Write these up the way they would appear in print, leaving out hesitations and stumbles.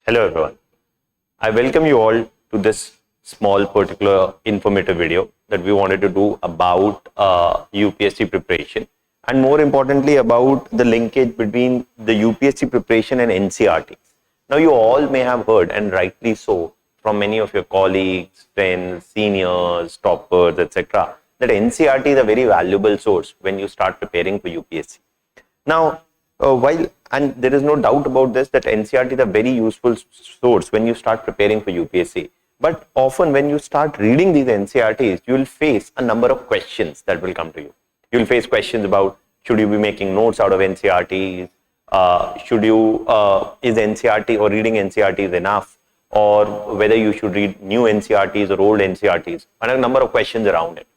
Hello everyone. I welcome you all to this small particular informative video that we wanted to do about UPSC preparation, and more importantly about the linkage between the UPSC preparation and NCERT. Now you all may have heard, and rightly so, from many of your colleagues, friends, seniors, toppers, etc., that NCERT is a very valuable source when you start preparing for UPSC. Now, and there is no doubt about this, that NCERT is a very useful source when you start preparing for UPSC. But often when you start reading these NCERTs, you will face a number of questions that will come to you. You will face questions about, should you be making notes out of NCERTs? Is NCERT or reading NCERTs enough? Or whether you should read new NCERTs or old NCERTs, and a number of questions around it.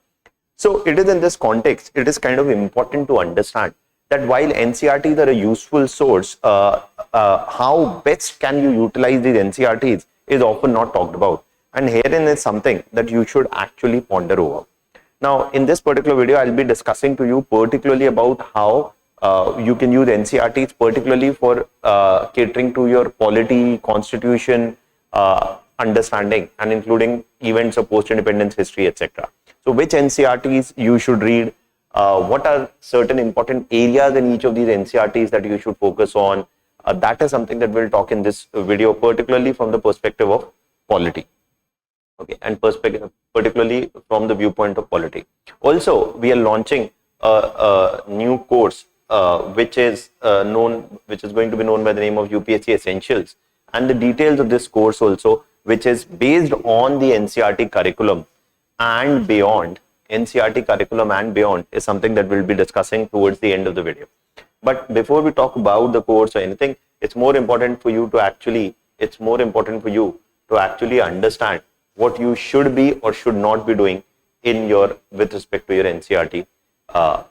So it is in this context, it is kind of important to understand that while NCERTs are a useful source, how best can you utilize these NCERTs is often not talked about. And herein is something that you should actually ponder over. Now, in this particular video, I'll be discussing to you particularly about how you can use NCERTs particularly for catering to your polity, constitution, understanding, and including events of post-independence history, etc. So which NCERTs you should read, what are certain important areas in each of these NCERTs that you should focus on. That is something that we'll talk in this video, particularly from the perspective of polity. Okay, and particularly from the viewpoint of polity. Also, we are launching a new course which is going to be known by the name of UPSC Essentials, and the details of this course also, which is based on the NCERT curriculum and beyond. NCERT curriculum and beyond is something that we'll be discussing towards the end of the video. But before we talk about the course or anything, it's more important for you to actually understand what you should be or should not be doing with respect to your NCERT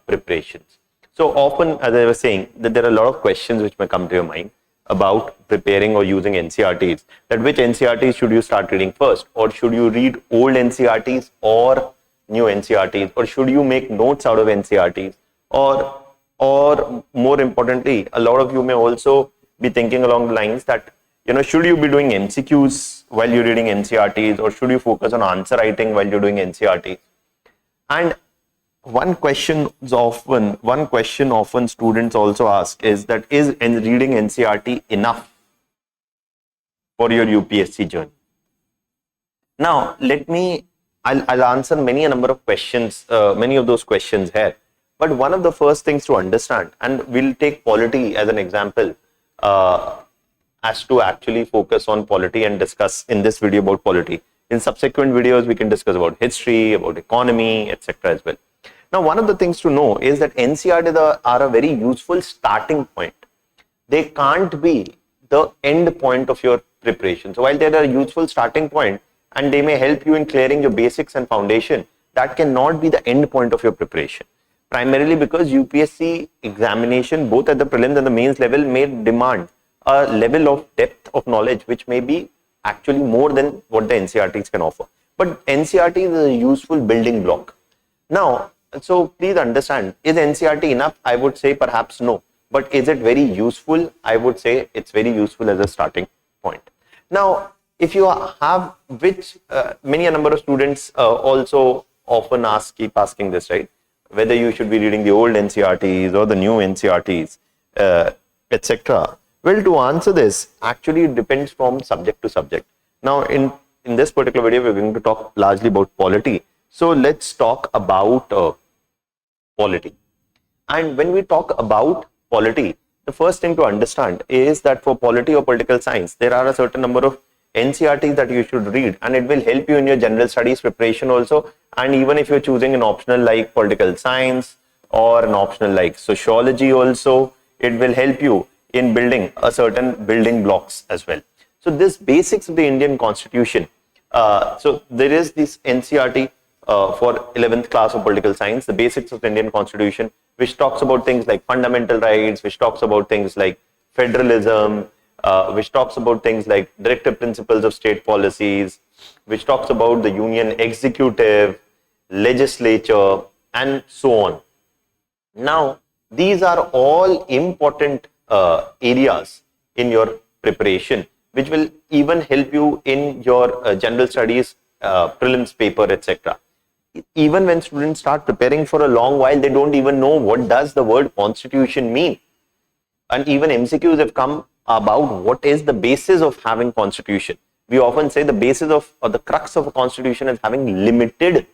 preparations. So often, as I was saying, that there are a lot of questions which may come to your mind about preparing or using NCERTs, that which NCERTs should you start reading first, or should you read old NCERTs or new NCERTs, or should you make notes out of NCERTs, or more importantly, a lot of you may also be thinking along the lines that, should you be doing MCQs while you're reading NCERTs, or should you focus on answer writing while you're doing NCERTs? And one question often students also ask is that, is reading NCERT enough for your UPSC journey? Now, I'll answer a number of questions, many of those questions here. But one of the first things to understand, and we'll take polity as an example, as to actually focus on polity and discuss in this video about polity. In subsequent videos, we can discuss about history, about economy, etc. as well. Now, one of the things to know is that NCERTs are a very useful starting point. They can't be the end point of your preparation. So while they're a useful starting point, and they may help you in clearing your basics and foundation, that cannot be the end point of your preparation. Primarily because UPSC examination, both at the prelims and the mains level, may demand a level of depth of knowledge which may be actually more than what the NCERTs can offer. But NCERT is a useful building block. Now, so please understand, is NCERT enough? I would say perhaps no. But is it very useful? I would say it's very useful as a starting point. Now, if you have many a number of students also often keep asking this, right? Whether you should be reading the old NCERTs or the new NCERTs, etc. Well, to answer this, actually it depends from subject to subject. Now, in this particular video, we're going to talk largely about polity. So let's talk about polity. And when we talk about polity, the first thing to understand is that for polity or political science, there are a certain number of NCERTs that you should read, and it will help you in your general studies preparation also. And even if you're choosing an optional like political science or an optional like sociology also, it will help you in building a certain building blocks as well. So this basics of the Indian Constitution. So there is this NCERT for 11th class of political science, the basics of the Indian Constitution, which talks about things like fundamental rights, which talks about things like federalism, which talks about things like directive principles of state policies, which talks about the union executive, legislature, and so on. Now, these are all important areas in your preparation, which will even help you in your general studies, prelims paper, etc. Even when students start preparing for a long while, they don't even know what does the word constitution mean. And even MCQs have come about what is the basis of having constitution. We often say the basis of, or the crux of a constitution is having limited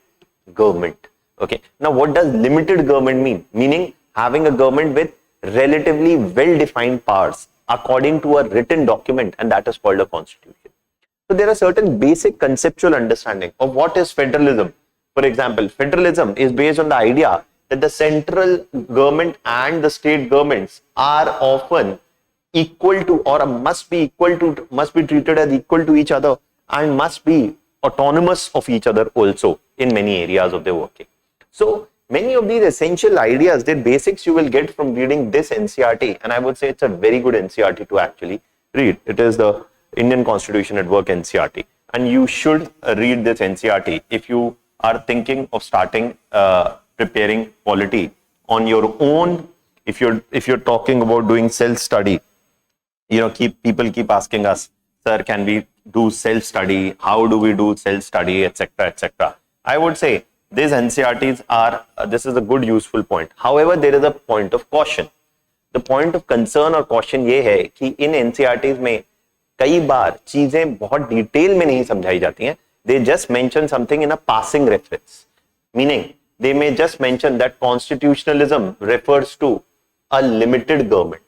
government. Okay. Now, what does limited government mean? Meaning having a government with relatively well-defined powers according to a written document, and that is called a constitution. So there are certain basic conceptual understanding of what is federalism. For example, federalism is based on the idea that the central government and the state governments are often equal to, or must be treated as equal to each other, and must be autonomous of each other also in many areas of their working. So many of these essential ideas, their basics you will get from reading this NCERT, and I would say it's a very good NCERT to actually read. It is the Indian Constitution at Work NCERT, and you should read this NCERT if you are thinking of starting preparing polity on your own. If you're talking about doing self-study, people keep asking us, sir, can we do self-study? How do we do self-study, etc., etc. I would say these NCERTs are, this is a good useful point. However, there is a point of caution. The point of concern or caution ये है कि इन NCERTs में कई बार चीजें बहुत detail में नहीं समझाई जाती हैं. They just mention something in a passing reference. Meaning, they may just mention that constitutionalism refers to a limited government.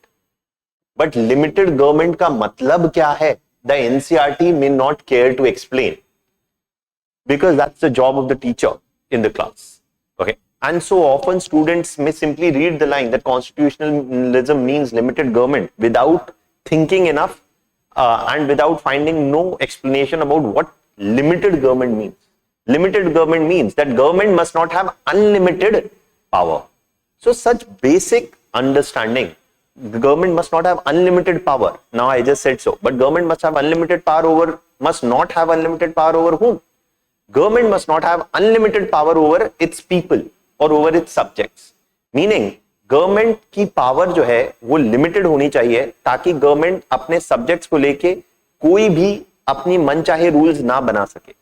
But limited government का मतलब क्या है? The NCERT may not care to explain, because that's the job of the teacher in the class. Okay. And so often students may simply read the line that constitutionalism means limited government without thinking enough and without finding no explanation about what limited government means. Limited government means that government must not have unlimited power. So such basic understanding, the government must not have unlimited power. Now I just said so, but government must have unlimited power over, must not have unlimited power over whom? Government must not have unlimited power over its people or over its subjects. Meaning, government की power जो है वो limited होनी चाहिए, ताकि government अपने subjects को लेके कोई भी अपनी मनचाहे rules ना बना सके.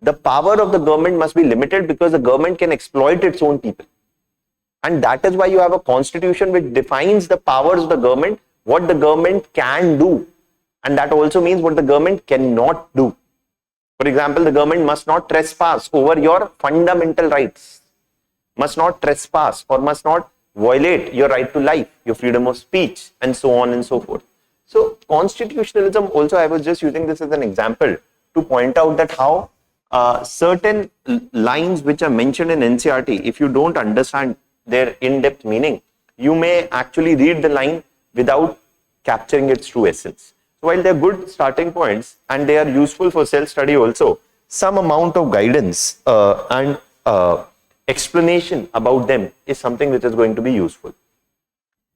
The power of the government must be limited because the government can exploit its own people. And that is why you have a constitution which defines the powers of the government, what the government can do. And that also means what the government cannot do. For example, the government must not trespass over your fundamental rights, must not trespass or must not violate your right to life, your freedom of speech, and so on and so forth. So constitutionalism also, I was just using this as an example to point out that how certain lines which are mentioned in NCERT, if you don't understand their in-depth meaning, you may actually read the line without capturing its true essence. So while they're good starting points and they are useful for self-study also, some amount of guidance and explanation about them is something which is going to be useful.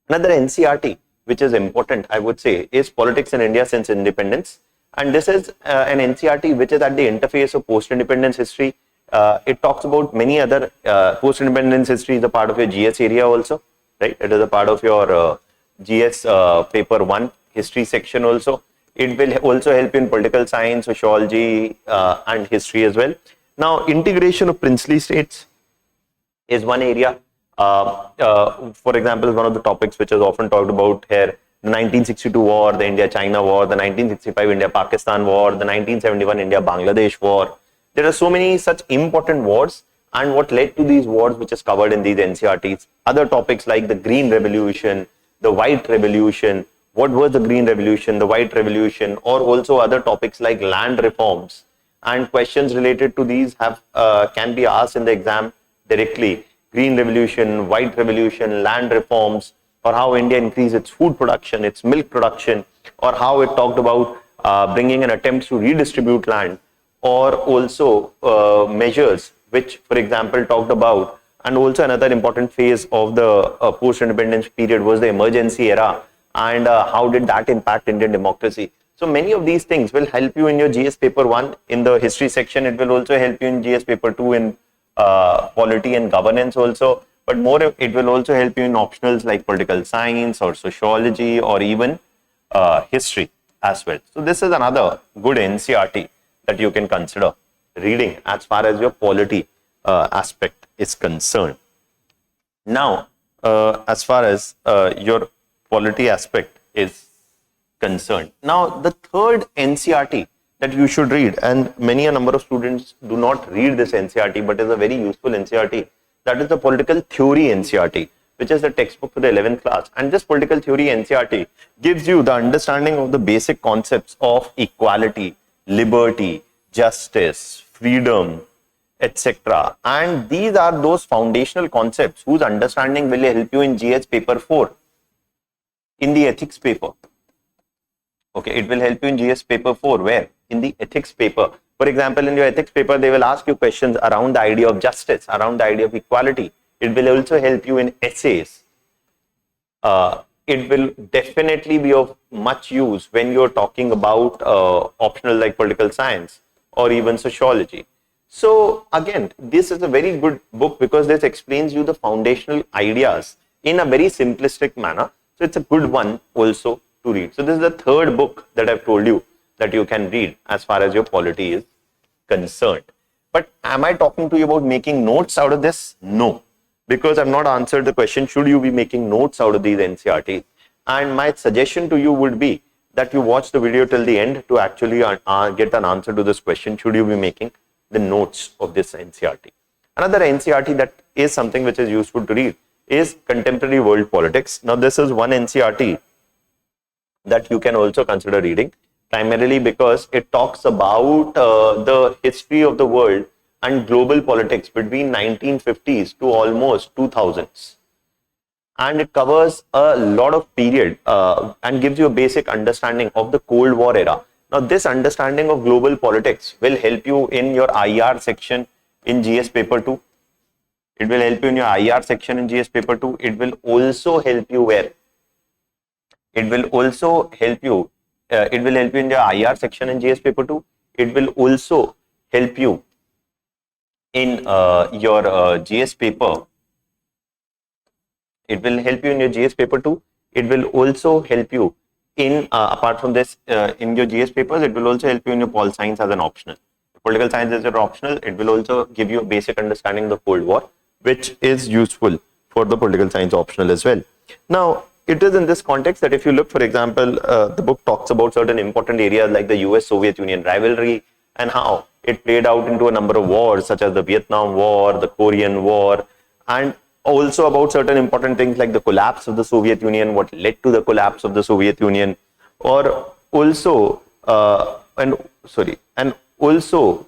Another NCERT which is important, I would say, is Politics in India Since Independence. And this is an NCERT which is at the interface of post-independence history. It talks about many other post-independence history is a part of your GS area also, right? It is a part of your GS paper 1 history section also. It will also help in political science, sociology, and history as well. Now, integration of princely states is one area. For example, is one of the topics which is often talked about here. The 1962 war, the India-China war, the 1965 India-Pakistan war, the 1971 India-Bangladesh war. There are so many such important wars, and what led to these wars, which is covered in these NCERTs. Other topics like the Green Revolution, the White Revolution, what was the Green Revolution, the White Revolution, or also other topics like land reforms. And questions related to these have can be asked in the exam directly. Green Revolution, White Revolution, land reforms, or how India increased its food production, its milk production, or how it talked about bringing an attempt to redistribute land, or also measures which, for example, talked about, and also another important phase of the post-independence period was the emergency era, and how did that impact Indian democracy. So many of these things will help you in your GS paper 1 in the history section. It will also help you in GS paper 2 in polity and governance also, but more it will also help you in optionals like political science or sociology or even history as well. So this is another good NCERT that you can consider reading as far as your polity aspect is concerned. Now, as far as your polity aspect is concerned, now the third NCERT that you should read, and many a number of students do not read this NCERT, but is a very useful NCERT, that is the political theory NCERT, which is the textbook for the 11th class. And this political theory NCERT gives you the understanding of the basic concepts of equality, liberty, justice, freedom, etc. And these are those foundational concepts whose understanding will help you in GS paper 4, in the ethics paper. Okay, it will help you in GS paper 4, where? In the ethics paper. For example, in your ethics paper, they will ask you questions around the idea of justice, around the idea of equality. It will also help you in essays. It will definitely be of much use when you're talking about optional like political science or even sociology. So again, this is a very good book because this explains you the foundational ideas in a very simplistic manner. So it's a good one also to read. So this is the third book that I've told you that you can read as far as your polity is concerned. But am I talking to you about making notes out of this? No, because I've not answered the question, should you be making notes out of these NCERTs? And my suggestion to you would be that you watch the video till the end to actually get an answer to this question, should you be making the notes of this NCERT? Another NCERT that is something which is useful to read is Contemporary World Politics. Now this is one NCERT that you can also consider reading, primarily because it talks about the history of the world and global politics between 1950s to almost 2000s. And it covers a lot of period and gives you a basic understanding of the Cold War era. Now this understanding of global politics will help you in your IR section in GS paper 2. It will help you in your IR section in GS paper 2. It will also help you where? It will also help you. It will help you in your IR section in GS paper 2. It will also help you in your GS paper. It will help you in your GS paper 2. It will also help you in, apart from this, in your GS papers, it will also help you in your pol science as an optional. Political science is your optional. It will also give you a basic understanding of the Cold War, which is useful for the political science optional as well. Now, it is in this context that if you look, for example, the book talks about certain important areas like the US-Soviet Union rivalry and how it played out into a number of wars such as the Vietnam War, the Korean War, and also about certain important things like the collapse of the Soviet Union, what led to the collapse of the Soviet Union, or also, and also,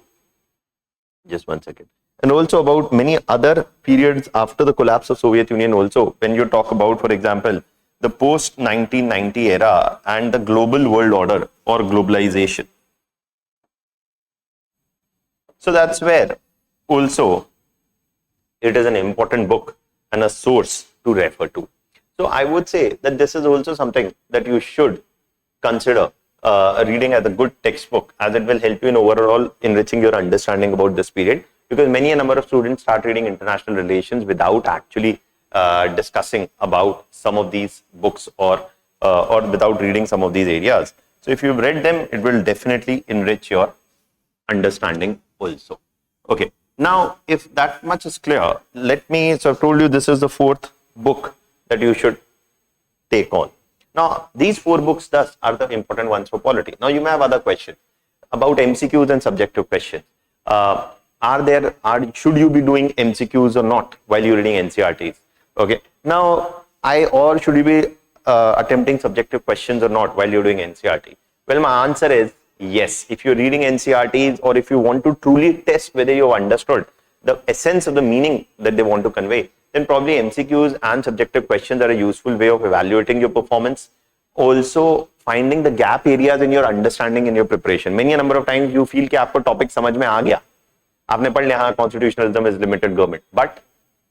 just one second, and also about many other periods after the collapse of Soviet Union also, when you talk about, for example, the post-1990 era and the global world order or globalization. So that's where also it is an important book and a source to refer to. So I would say that this is also something that you should consider reading as a good textbook, as it will help you in overall enriching your understanding about this period, because many a number of students start reading international relations without actually discussing about some of these books or without reading some of these areas. So if you've read them, it will definitely enrich your understanding also. Okay. Now, if that much is clear, so I've told you this is the fourth book that you should take on. Now, these 4 books thus are the important ones for polity. Now, you may have other questions about MCQs and subjective questions. Should you be doing MCQs or not while you're reading NCERTs? Okay. Now, should you be attempting subjective questions or not while you're doing NCERT? Well, my answer is yes. If you're reading NCERTs, or if you want to truly test whether you've understood the essence of the meaning that they want to convey, then probably MCQs and subjective questions are a useful way of evaluating your performance. Also, finding the gap areas in your understanding in your preparation. Many a number of times you feel कि आपको topic समझ में आ गया, आपने पढ़ लिया हाँ constitutionalism is limited government, but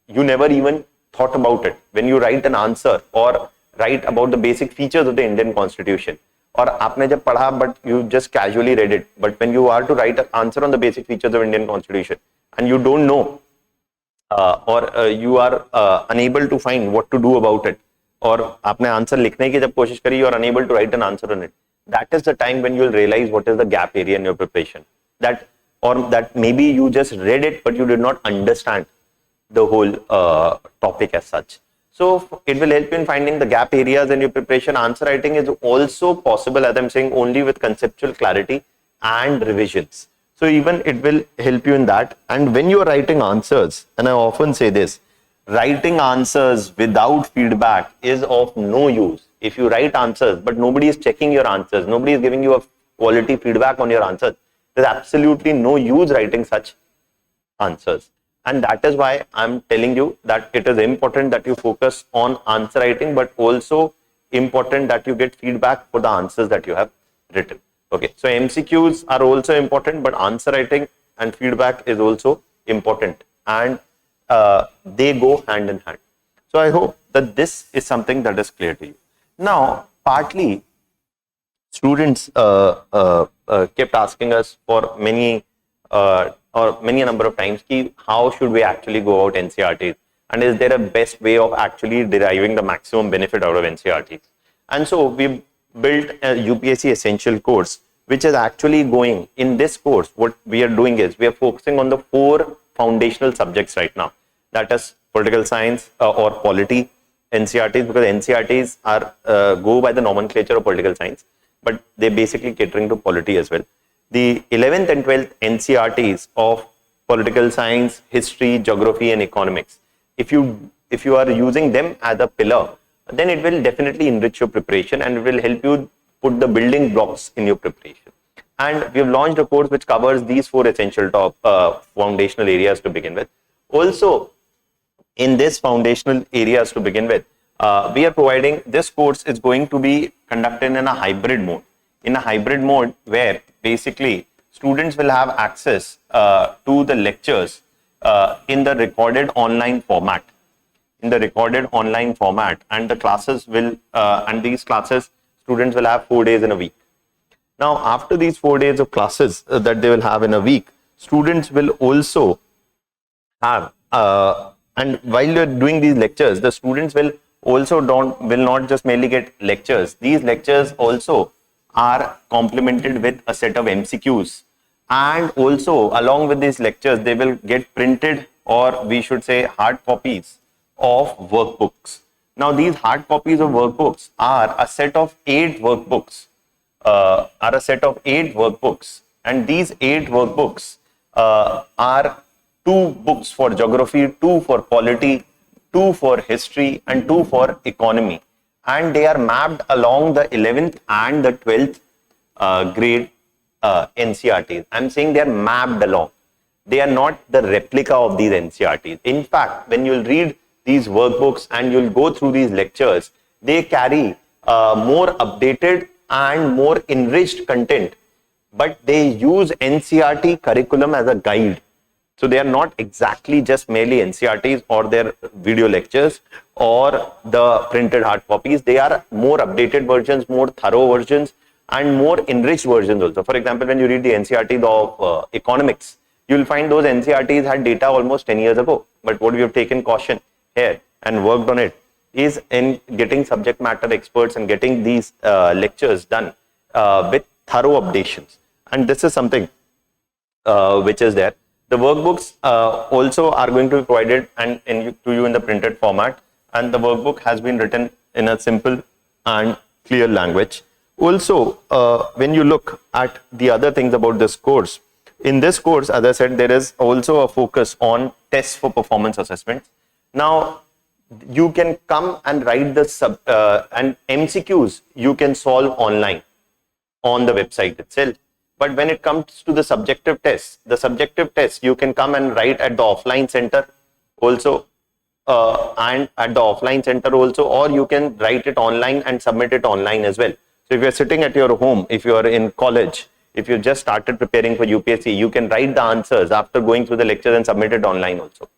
you never even thought about it when you write an answer or write about the basic features of the Indian Constitution. और आपने जब पढ़ा, but you just casually read it. But when you are to write an answer on the basic features of Indian Constitution and you don't know you are unable to find what to do about it, और आपने answer लिखने की जब कोशिश करी, you are unable to write an answer on it, that is the time when you'll realize what is the gap area in your preparation. That maybe you just read it, but you did not understand the whole topic as such. So it will help you in finding the gap areas in your preparation. Answer writing is also possible, as I'm saying, only with conceptual clarity and revisions. So even it will help you in that. And when you are writing answers, and I often say this, writing answers without feedback is of no use. If you write answers, but nobody is checking your answers, nobody is giving you a quality feedback on your answers, there's absolutely no use writing such answers. And that is why I'm telling you that it is important that you focus on answer writing, but also important that you get feedback for the answers that you have written. Okay, so MCQs are also important, but answer writing and feedback is also important, and they go hand in hand. So I hope that this is something that is clear to you. Now, partly students kept asking us for many a number of times, how should we actually go out NCERTs, and is there a best way of actually deriving the maximum benefit out of NCERTs? And so we built a UPSC Essential course, which is actually going in this course. What we are doing is we are focusing on the 4 foundational subjects right now, that is political science or polity NCERTs, because NCERTs are go by the nomenclature of political science, but they're basically catering to polity as well. The 11th and 12th NCERTs of political science, history, geography, and economics, if you are using them as a pillar, then it will definitely enrich your preparation and it will help you put the building blocks in your preparation. And we have launched a course which covers these 4 essential foundational areas to begin with. Also, in this foundational areas to begin with, we are providing, this course is going to be conducted in a hybrid mode. In a hybrid mode where basically students will have access to the lectures in the recorded online format. And the classes will, and these classes students will have 4 days in a week. Now, after these 4 days of classes that they will have in a week, students will also have, and while you're doing these lectures, the students will also will not just merely get lectures. These lectures also are complemented with a set of MCQs, and also along with these lectures they will get printed, or we should say hard copies of workbooks. Now, these hard copies of workbooks are a set of 8 workbooks, and these 8 workbooks are 2 books for geography, 2 for polity, 2 for history, and 2 for economy, and they are mapped along the 11th and the 12th grade NCERTs. I'm saying they are mapped along. They are not the replica of these NCERTs. In fact, when you'll read these workbooks and you'll go through these lectures, they carry more updated and more enriched content, but they use NCERT curriculum as a guide. So they are not exactly just merely NCERTs or their video lectures or the printed hard copies. They are more updated versions, more thorough versions, and more enriched versions also. For example, when you read the NCERT of economics, you will find those NCERTs had data almost 10 years ago. But what we have taken caution here and worked on it is in getting subject matter experts and getting these lectures done with thorough updations. And this is something which is there. The workbooks also are going to be provided to you in the printed format, and the workbook has been written in a simple and clear language. Also, when you look at the other things about this course, in this course, as I said, there is also a focus on tests for performance assessments. Now, you can come and write the and MCQs you can solve online on the website itself. But when it comes to the subjective tests you can come and write at the offline center also, or you can write it online and submit it online as well. So if you're sitting at your home, if you are in college, if you just started preparing for UPSC, you can write the answers after going through the lectures and submit it online also.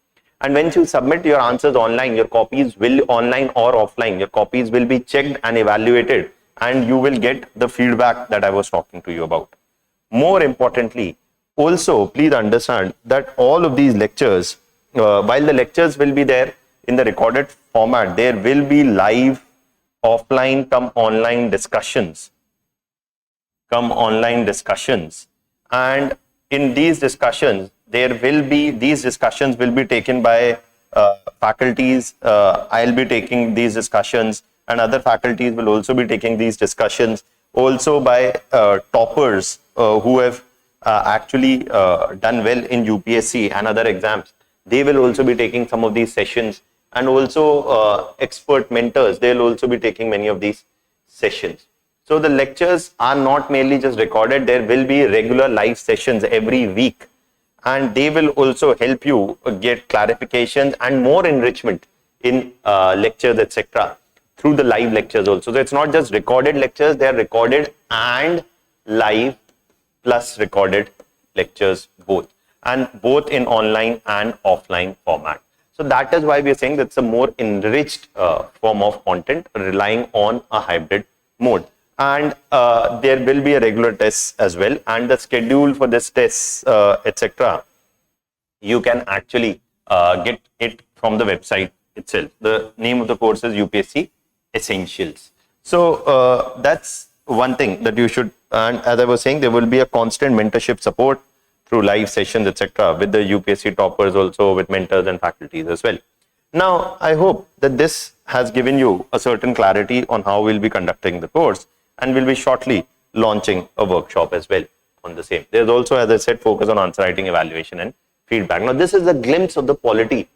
And when you submit your answers online, your copies will, online or offline, your copies will be checked and evaluated, and you will get the feedback that I was talking to you about. More importantly, also please understand that all of these lectures, while the lectures will be there in the recorded format, there will be live offline come online discussions come online discussions, and in these discussions these discussions will be taken by faculties. I'll be taking these discussions, and other faculties will also be taking these discussions, also by toppers who have actually done well in UPSC and other exams. They will also be taking some of these sessions, and also expert mentors, they'll also be taking many of these sessions. So the lectures are not merely just recorded, there will be regular live sessions every week, and they will also help you get clarifications and more enrichment in lectures, etc., through the live lectures also. So it's not just recorded lectures, they are recorded and live plus recorded lectures both, and both in online and offline format. So that is why we are saying that's a more enriched form of content relying on a hybrid mode. And there will be a regular test as well, and the schedule for this test, etc., you can actually get it from the website itself. The name of the course is UPSC Essentials. So that's one thing that you should, and as I was saying, there will be a constant mentorship support through live sessions, etc., with the UPSC toppers, also with mentors and faculties as well. Now, I hope that this has given you a certain clarity on how we'll be conducting the course, and we'll be shortly launching a workshop as well on the same. There's also, as I said, focus on answer writing, evaluation, and feedback. Now, this is a glimpse of the Polity.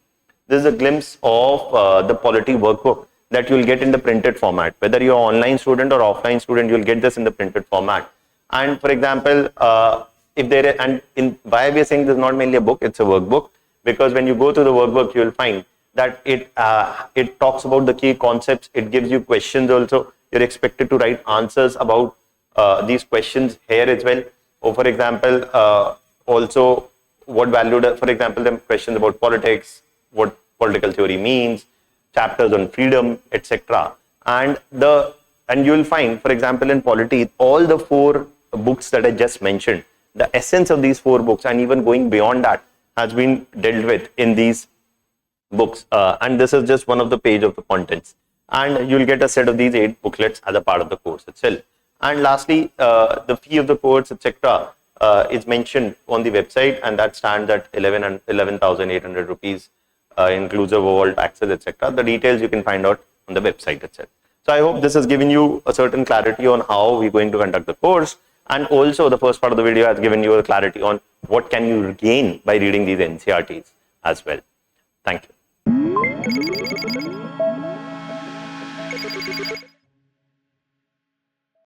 This is a glimpse of the Polity workbook that you'll get in the printed format. Whether you're an online student or offline student, you'll get this in the printed format. And for example, if there is, and in why we are saying this is not mainly a book, it's a workbook, because when you go through the workbook, you'll find that it talks about the key concepts. It gives you questions also. You're expected to write answers about these questions here as well. Or for example, also what value, for example, the questions about politics, what political theory means, chapters on freedom, etc. And you'll find, for example, in Polity, all the 4 books that I just mentioned, the essence of these 4 books, and even going beyond that, has been dealt with in these books. And this is just one of the page of the contents. And you'll get a set of these 8 booklets as a part of the course itself. And lastly, the fee of the course, etc., is mentioned on the website, and that stands at 11,800 rupees, inclusive of all taxes, etc. The details you can find out on the website itself. So I hope this has given you a certain clarity on how we're going to conduct the course, and also the first part of the video has given you a clarity on what can you gain by reading these NCERTs as well. Thank you.